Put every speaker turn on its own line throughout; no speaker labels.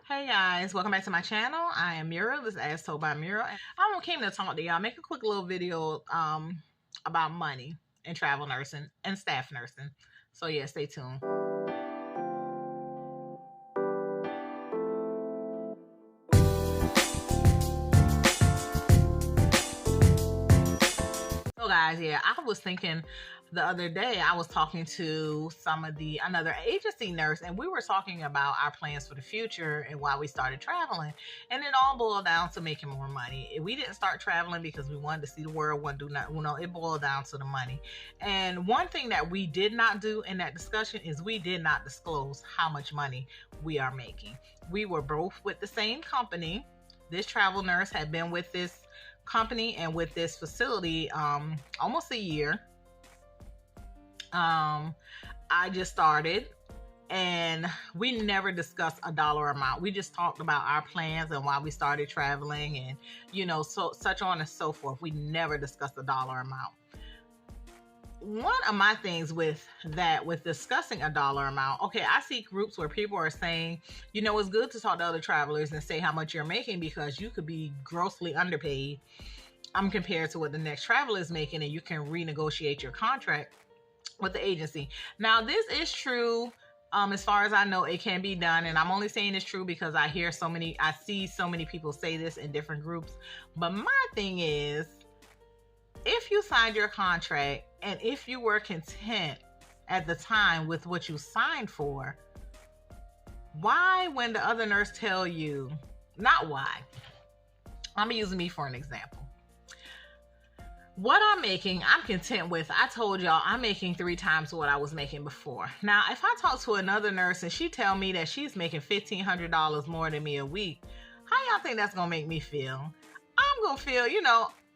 Hey guys, welcome back to my channel. I am Muriel. This is As Told by Muriel. And I came to talk to y'all, make a quick little video about money and travel nursing and staff nursing. So yeah, stay tuned. So guys, yeah, I was thinking the other day, I was talking to another agency nurse, and we were talking about our plans for the future and why we started traveling. And it all boiled down to making more money. We didn't start traveling because we wanted to see the world, it boiled down to the money. And one thing that we did not do in that discussion is we did not disclose how much money we are making. We were both with the same company. This travel nurse had been with this company and with this facility almost a year. I just started, and we never discussed a dollar amount. We just talked about our plans and why we started traveling, and such on and so forth. We never discussed a dollar amount. One of my things with discussing a dollar amount, okay, I see groups where people are saying, it's good to talk to other travelers and say how much you're making, because you could be grossly underpaid compared to what the next traveler is making, and you can renegotiate your contract with the agency. Now, this is true. As far as I know, it can be done, and I'm only saying it's true because I see so many people say this in different groups. But my thing is, if you signed your contract and if you were content at the time with what you signed for, why, when the other nurse tell you, not why, I'm using me for an example. What I'm making, I'm content with. I told y'all I'm making 3 times what I was making before. Now, if I talk to another nurse and she tell me that she's making $1,500 more than me a week, how y'all think that's gonna make me feel? I'm gonna feel,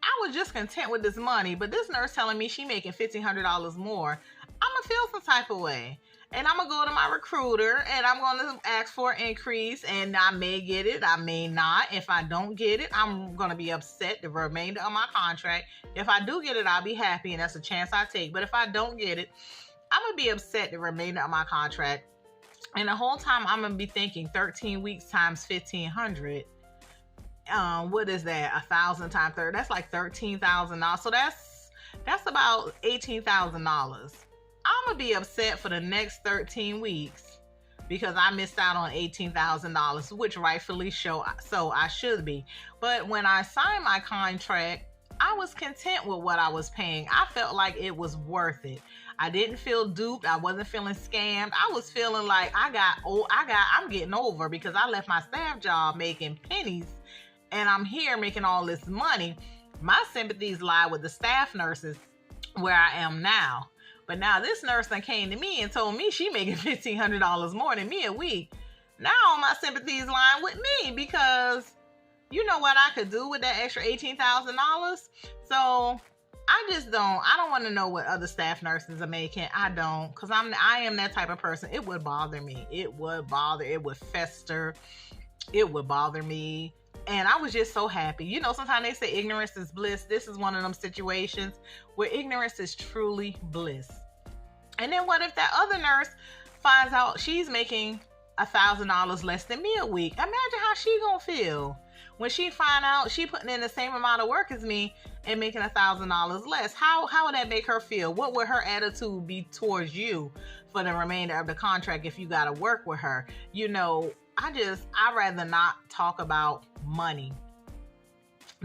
I was just content with this money, but this nurse telling me she making $1,500 more, I'm gonna feel some type of way. And I'm gonna go to my recruiter and I'm gonna ask for an increase, and I may get it, I may not. If I don't get it, I'm gonna be upset the remainder of my contract. If I do get it, I'll be happy, and that's a chance I take. But if I don't get it, I'm gonna be upset the remainder of my contract. And the whole time I'm gonna be thinking 13 weeks times 1,500. What is that? 1,000 times 30. That's like $13,000. So that's about $18,000. I'm gonna be upset for the next 13 weeks because I missed out on $18,000, which rightfully so I should be. But when I signed my contract, I was content with what I was paying. I felt like it was worth it. I didn't feel duped. I wasn't feeling scammed. I was feeling like I'm getting over, because I left my staff job making pennies and I'm here making all this money. My sympathies lie with the staff nurses where I am now. But now this nurse that came to me and told me she making $1,500 more than me a week. Now my sympathies line with me, because you know what I could do with that extra $18,000. So I don't want to know what other staff nurses are making. I don't, because I am that type of person. It would bother me. It would fester. It would bother me. And I was just so happy. Sometimes they say ignorance is bliss. This is one of them situations where ignorance is truly bliss. And then what if that other nurse finds out she's making $1,000 less than me a week? Imagine how she gonna feel when she find out she putting in the same amount of work as me and making $1,000 less. How would that make her feel? What would her attitude be towards you for the remainder of the contract if you gotta work with her? I'd rather not talk about money,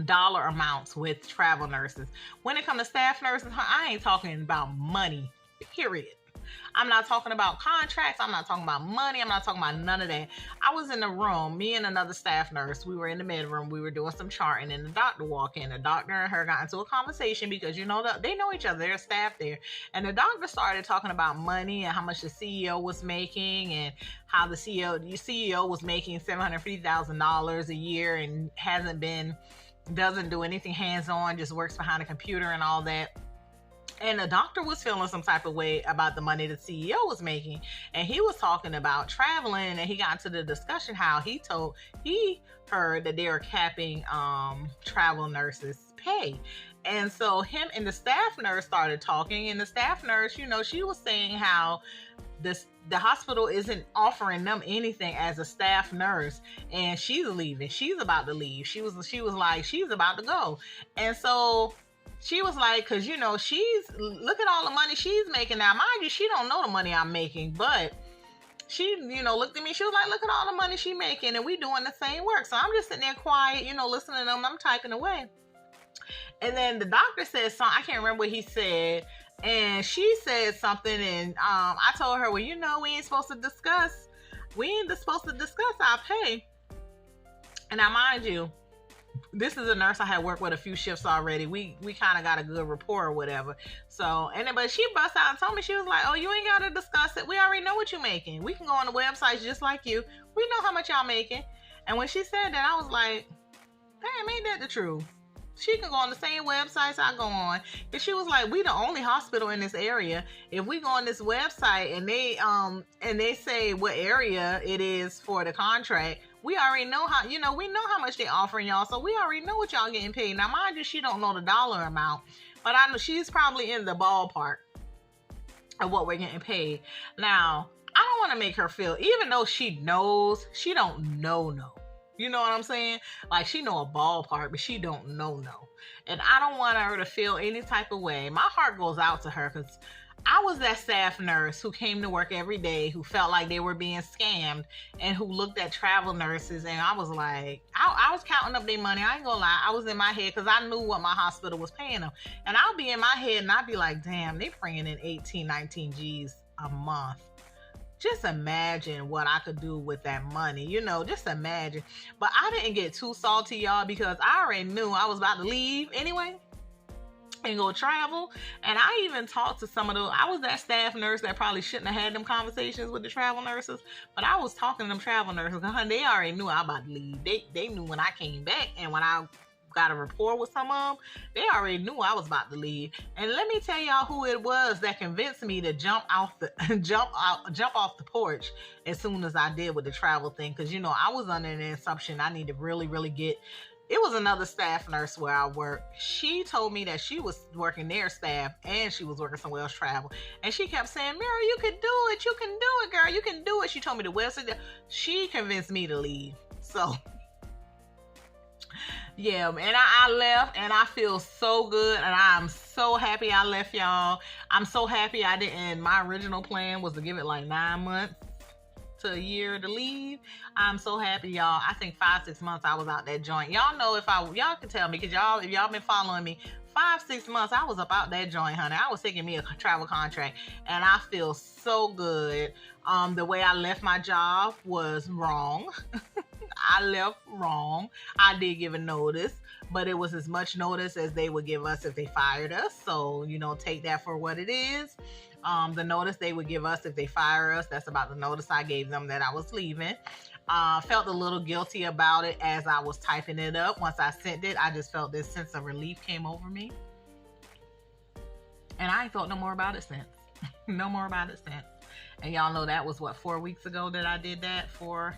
dollar amounts with travel nurses. When it comes to staff nurses, I ain't talking about money, period. I'm not talking about contracts. I'm not talking about money. I'm not talking about none of that. I was in the room, me and another staff nurse. We were in the med room. We were doing some charting, and the doctor walked in. The doctor and her got into a conversation because, they know each other. They're staff there. And the doctor started talking about money and how much the CEO was making, and how the CEO was making $750,000 a year and doesn't do anything hands-on, just works behind a computer and all that. And the doctor was feeling some type of way about the money the CEO was making. And he was talking about traveling, and he got into the discussion how he heard that they were capping travel nurses' pay. And so him and the staff nurse started talking, and the staff nurse, she was saying how the hospital isn't offering them anything as a staff nurse, and she's leaving. She's about to leave. She was like, she's about to go. And so she was like, because she's, look at all the money she's making now. Mind you, she don't know the money I'm making, but she, looked at me. She was like, look at all the money she making, and we doing the same work. So I'm just sitting there quiet, listening to them. I'm typing away. And then the doctor said something. I can't remember what he said. And she said something, and I told her, well, we ain't supposed to discuss our pay. And now, mind you, this is a nurse I had worked with a few shifts already. We kind of got a good rapport or whatever. So, but she bust out and told me, she was like, oh, you ain't got to discuss it. We already know what you're making. We can go on the websites just like you. We know how much y'all making. And when she said that, I was like, damn, ain't that the truth? She can go on the same websites I go on. And she was like, we the only hospital in this area. If we go on this website and they say what area it is for the contract, we already know how, we know how much they offering y'all. So we already know what y'all getting paid. Now, mind you, she don't know the dollar amount, but I know she's probably in the ballpark of what we're getting paid. Now, I don't want to make her feel, even though she knows, she don't know. You know what I'm saying? Like, she know a ballpark, but she don't know. And I don't want her to feel any type of way. My heart goes out to her, because I was that staff nurse who came to work every day, who felt like they were being scammed, and who looked at travel nurses, and I was like, I was counting up their money. I ain't gonna lie. I was in my head, because I knew what my hospital was paying them. And I'll be in my head, and I'd be like, damn, they bringing in 18, 19 G's a month. Just imagine what I could do with that money, just imagine. But I didn't get too salty, y'all, because I already knew I was about to leave anyway and go travel. And I even talked to some of those. I was that staff nurse that probably shouldn't have had them conversations with the travel nurses, but I was talking to them travel nurses, because they already knew I was about to leave. They knew when I came back, and when I got a rapport with some of them, they already knew I was about to leave. And let me tell y'all who it was that convinced me to jump off the porch as soon as I did with the travel thing, because I was under the assumption I need to really get. It was another staff nurse where I work. She told me that she was working their staff and she was working somewhere else travel, and she kept saying, Mira, you can do it, girl, you can do it. She told me the website. She convinced me to leave. So yeah, and I left, and I feel so good, and I'm so happy I left, y'all. I'm so happy I didn't. My original plan was to give it like 9 months to a year to leave. I'm so happy, y'all. I think 5-6 months I was out that joint. Y'all know y'all can tell me, because if y'all been following me, 5-6 months I was up out that joint, honey. I was taking me a travel contract, and I feel so good. The way I left my job was wrong. I left wrong. I did give a notice, but it was as much notice as they would give us if they fired us. So, take that for what it is. The notice they would give us if they fire us, that's about the notice I gave them that I was leaving. Felt a little guilty about it as I was typing it up. Once I sent it, I just felt this sense of relief came over me. And I ain't thought no more about it since. No more about it since. And y'all know that was 4 weeks ago that I did that? 4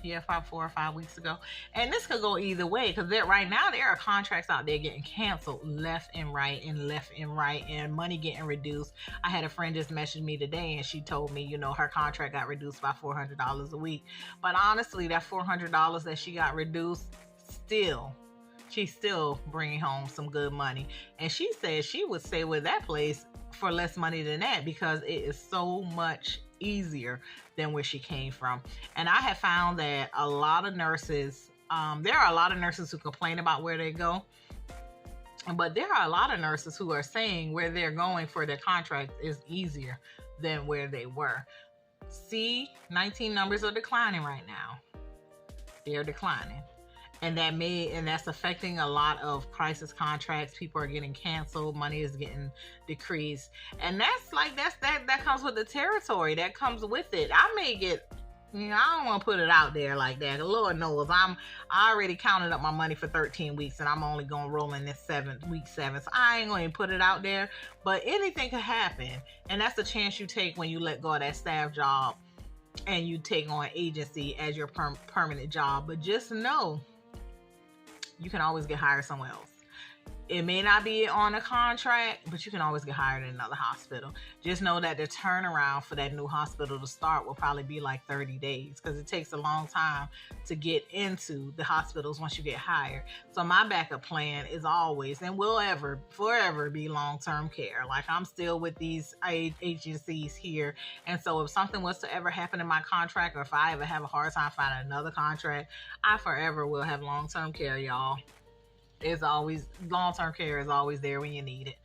or 5 weeks ago. And this could go either way, because right now there are contracts out there getting canceled left and right, and money getting reduced. I had a friend just message me today, and she told me, her contract got reduced by $400 a week. But honestly, that $400 that she got reduced, she's still bringing home some good money. And she said she would stay with that place for less money than that, because it is so much easier than where she came from. And I have found that a lot of nurses, there are a lot of nurses who complain about where they go, but there are a lot of nurses who are saying where they're going for their contract is easier than where they were. C19 numbers are declining right now. They're declining. And that's affecting a lot of crisis contracts. People are getting canceled. Money is getting decreased. And that comes with the territory. That comes with it. I may get, I don't want to put it out there like that. The Lord knows I already counted up my money for 13 weeks, and I'm only going to roll in this week 7. So I ain't going to put it out there. But anything could happen. And that's a chance you take when you let go of that staff job and you take on agency as your permanent job. But just know, you can always get hired somewhere else. It may not be on a contract, but you can always get hired in another hospital. Just know that the turnaround for that new hospital to start will probably be like 30 days because it takes a long time to get into the hospitals once you get hired. So my backup plan is always and will forever be long-term care. Like I'm still with these agencies here. And so if something was to ever happen in my contract, or if I ever have a hard time finding another contract, I forever will have long-term care, y'all. Is always long-term care is always there when you need it.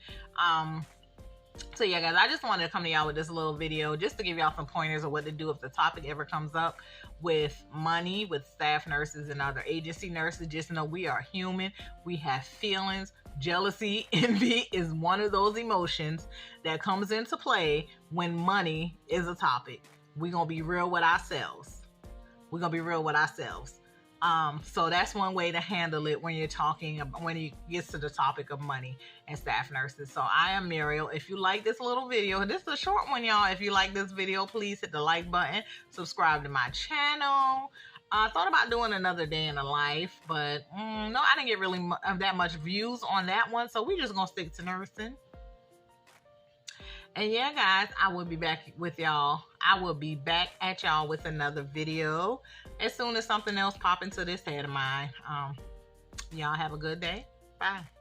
So yeah, guys, I just wanted to come to y'all with this little video just to give y'all some pointers of what to do if the topic ever comes up with money, with staff nurses and other agency nurses. Just know we are human. We have feelings. Jealousy, envy is one of those emotions that comes into play when money is a topic. We're gonna be real with ourselves. So that's one way to handle it when you're talking, when it gets to the topic of money and staff nurses. So I am Muriel. If you like this little video, this is a short one, y'all. If you like this video, please hit the like button, subscribe to my channel. I thought about doing another day in the life, but no, I didn't get really that much views on that one. So we're just going to stick to nursing. And yeah, guys, I will be back with y'all. I will be back at y'all with another video as soon as something else pop into this head of mine. Y'all have a good day. Bye.